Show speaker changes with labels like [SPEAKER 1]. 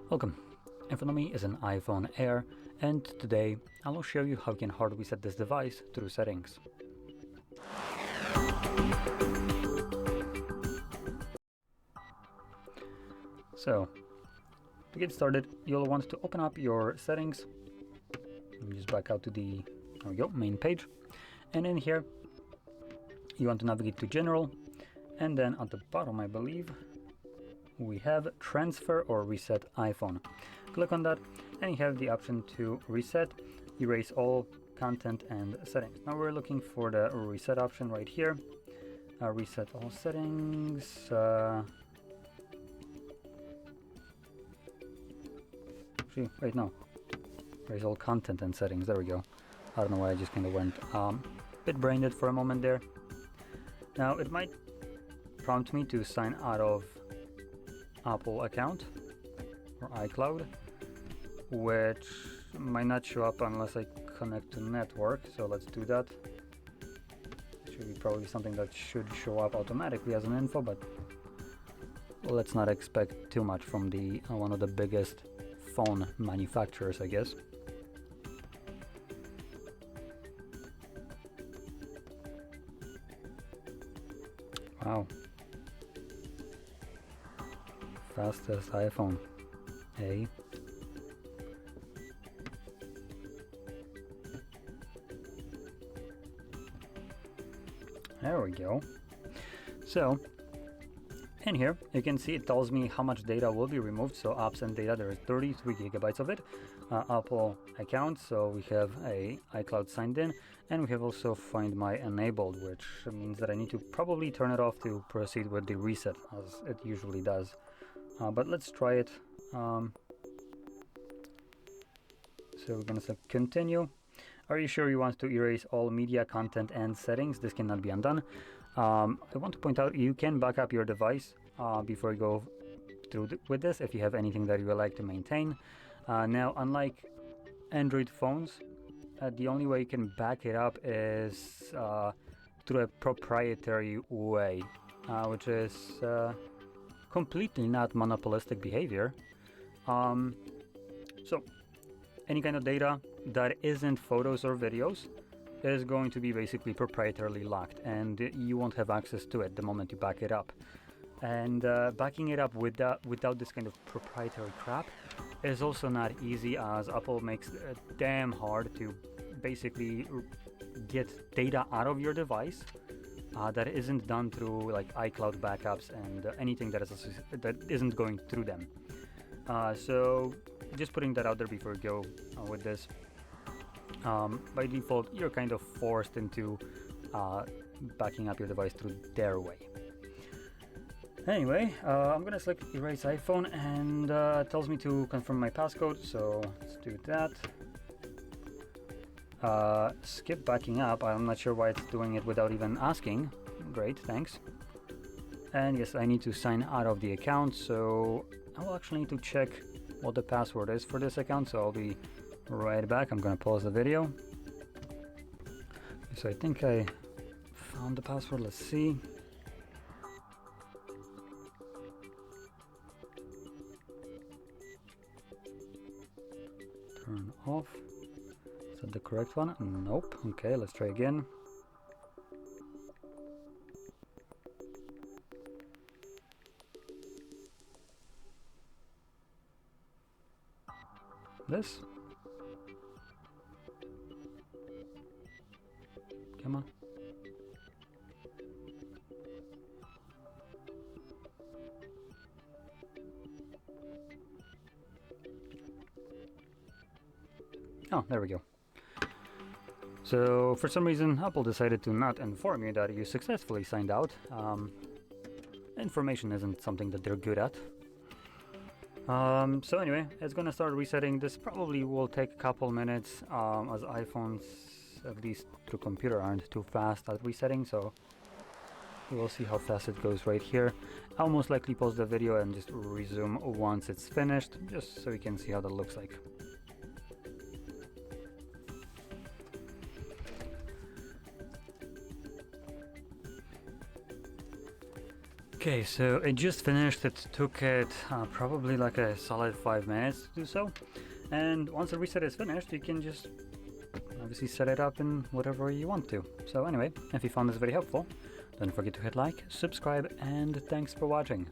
[SPEAKER 1] Welcome. In front of me is an iPhone Air, and today I will show you how you can hard reset this device through settings. So, to get started, you'll want to open up your settings. Just back out to the main page, and in here you want to navigate to General, and then at the bottom, I believe, we have Transfer or Reset iPhone. Click on that and you have the option to reset, erase all content and settings. Now we're looking for the reset option right here. Reset all settings. Wait, no. Erase all content and settings. There we go. I don't know why I just kind of went bit-brained for a moment there. Now it might prompt me to sign out of Apple account or iCloud, which might not show up unless I connect to network, so let's do that. It should be probably something that should show up automatically as an info, but let's not expect too much from the one of the biggest phone manufacturers, I guess. Wow. Fastest iPhone, eh? There we go. So, in here, you can see it tells me how much data will be removed. So apps and data, there is 33 gigabytes of it. Apple account, so we have a iCloud signed in, and we have also Find My enabled, which means that I need to probably turn it off to proceed with the reset, as it usually does. But let's try it. So we're gonna select continue. Are you sure you want to erase all media, content, and settings? This cannot be undone. I want to point out you can back up your device before you go through with this if you have anything that you would like to maintain. Now, unlike Android phones, the only way you can back it up is through a proprietary way, which is completely not monopolistic behavior. So any kind of data that isn't photos or videos is going to be basically proprietarily locked, and you won't have access to it the moment you back it up. And backing it up without this kind of proprietary crap is also not easy, as Apple makes it damn hard to basically get data out of your device that isn't done through like iCloud backups and anything that isn't going through them. So just putting that out there before we go with this. By default, you're kind of forced into backing up your device through their way. Anyway, I'm gonna select erase iPhone, and it tells me to confirm my passcode, so let's do that. Skip backing up. I'm not sure why it's doing it without even asking. Great, thanks. And yes, I need to sign out of the account, so I will actually need to check what the password is for this account, so I'll be right back. I'm gonna pause the video. So I think I found the password. Let's see. Turn off. Is that the correct one? Nope. Okay, let's try again. This? Come on. Oh, there we go. So for some reason, Apple decided to not inform you that you successfully signed out. Information isn't something that they're good at. So anyway, it's gonna start resetting. This probably will take a couple minutes, as iPhones, at least through computer, aren't too fast at resetting, so we will see how fast it goes right here. I'll most likely pause the video and just resume once it's finished, just so you can see how that looks like. Okay, so it just finished. It took it probably like a solid 5 minutes to do so. And once the reset is finished, you can just obviously set it up in whatever you want to. So anyway, if you found this very helpful, don't forget to hit like, subscribe, and thanks for watching.